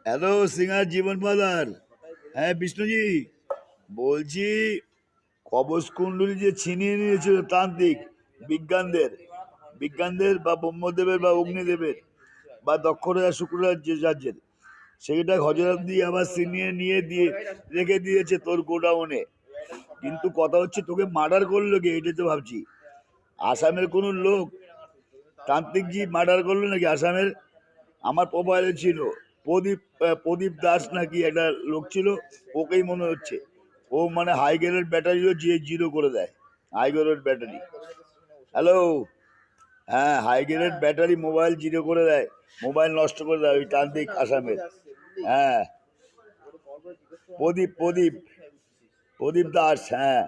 Hello singer জীবন বাজার। হ্যাঁ বিষ্ণুজি বলছি, কবচ কুণ্ডলী যে ছিনিয়ে নিয়েছিল তান্ত্রিক বিজ্ঞানদের বিজ্ঞানদের বা ব্রহ্মদেবের বা অগ্নিদেবের বা দক্ষরাজ শুক্ররাজ যে রাজ্যের, সেইটা হজরত দিয়ে আবার ছিনিয়ে নিয়ে দিয়ে রেখে দিয়েছে তোর গোডাউনে। কিন্তু কথা হচ্ছে, তোকে মার্ডার করলো কি, এটাই তো ভাবছি। আসামের কোনো লোক তান্ত্রিকজি মার্ডার করলো নাকি আসামের? আমার প্রোফাইলে ছিল প্রদীপ দাস নাকি একটা লোক ছিল, ওকেই মনে হচ্ছে। ও মানে হাই গ্রেড ব্যাটারিও যে জিরো করে দেয়। হাই গ্রেড ব্যাটারি, হ্যালো, হ্যাঁ high grade battery mobile zero করে দেয়, মোবাইল নষ্ট করে দেয় ওই তান্ত্রিক আসামের। হ্যাঁ, প্রদীপ প্রদীপ প্রদীপ দাস, হ্যাঁ।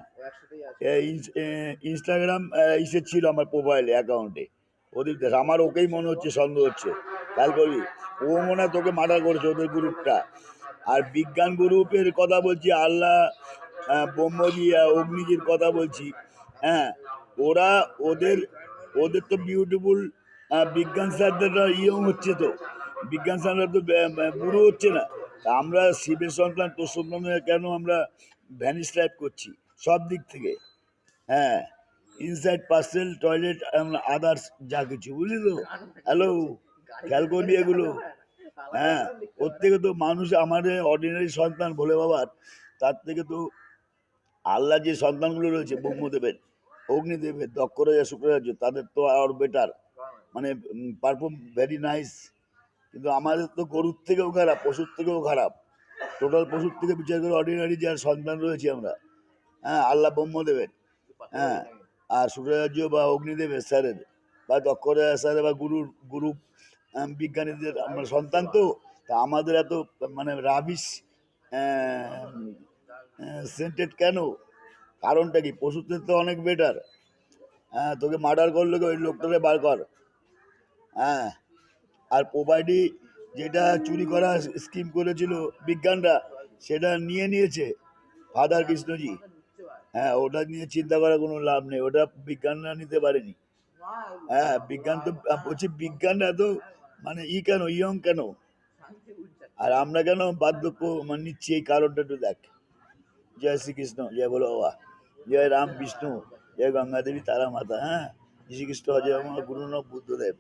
ইনস্টাগ্রাম ইসে ছিল আমার প্রোফাইলে অ্যাকাউন্টে প্রদীপ দাস। আমার ওকেই মনে হচ্ছে, সন্দেহ হচ্ছে। খেয়াল করবি, ও মনে হয় তোকে মার্ডার করেছে, ওদের গ্রুপটা। আর বিজ্ঞান গ্রুপের কথা বলছি, আল্লাহ ব্রহ্মজি অগ্নিজির কথা বলছি। হ্যাঁ, ওরা ওদের ওদের তো বিউটিফুল বিজ্ঞান স্যারদের ইয়ং হচ্ছে তো, বিজ্ঞান স্যাররা তো বুড়ো হচ্ছে না। তা আমরা শিবের সন্তান, তোর সন্তান হয়ে কেন আমরা ভ্যানিশ টাইপ করছি সব দিক থেকে? হ্যাঁ, ইনসাইড পার্সেল টয়লেট আদার্স যা কিছু, বুঝলি তো? হ্যালো, খেয়াল করবি এগুলো। হ্যাঁ, ওর থেকে তো মানুষ আমাদের অর্ডিনারি সন্তান ভোলে বাবার, তার থেকে তো আল্লাহ যে সন্তানগুলো রয়েছে ব্রহ্মদেবের, অগ্নিদেবের, দক্ষরাজ শুক্ররাজ, তাদের তো আর বেটার, মানে পারফর্ম ভেরি নাইস। কিন্তু আমাদের তো গরুর থেকেও খারাপ, পশুর থেকেও খারাপ। টোটাল পশুর থেকে বিচার করে অর্ডিনারি যার সন্তান রয়েছে আমরা। হ্যাঁ, আল্লাহ ব্রহ্মদেবের, হ্যাঁ, আর সূর্যরাজ্য বা অগ্নিদেবের স্যারের বা দক্ষরাজ স্যারের বা গুরু বিজ্ঞানীদের আমরা সন্তান তো। তা আমাদের এত মানে রাবিশ সেন্টেড কেন? কারণটা কি? পশুদের তো অনেক বেটার। হ্যাঁ, তোকে মার্ডার করলো ওই লোকটাকে বার কর। হ্যাঁ, আর প্রোপার্টি যেটা চুরি করা স্কিম করেছিল বিজ্ঞানরা, সেটা নিয়ে নিয়েছে ফাদার কৃষ্ণজি। হ্যাঁ, ওটা নিয়ে চিন্তা করার কোনো লাভ নেই, ওটা বিজ্ঞানরা নিতে পারেনি। হ্যাঁ, বিজ্ঞান তো বলছি, বিজ্ঞানরা তো মানে কেন ইয়ং কেন, আর আমরা কেন বার্ধক্য মানে নিচ্ছি, এই কারণটা একটু দেখ। জয় শ্রীকৃষ্ণ, জয় বলো বাবা, জয় রাম বিষ্ণু, জয় গঙ্গা দেবী তারা মাতা। হ্যাঁ, শ্রীকৃষ্ণ, জয় আমার গুরু বুদ্ধদেব।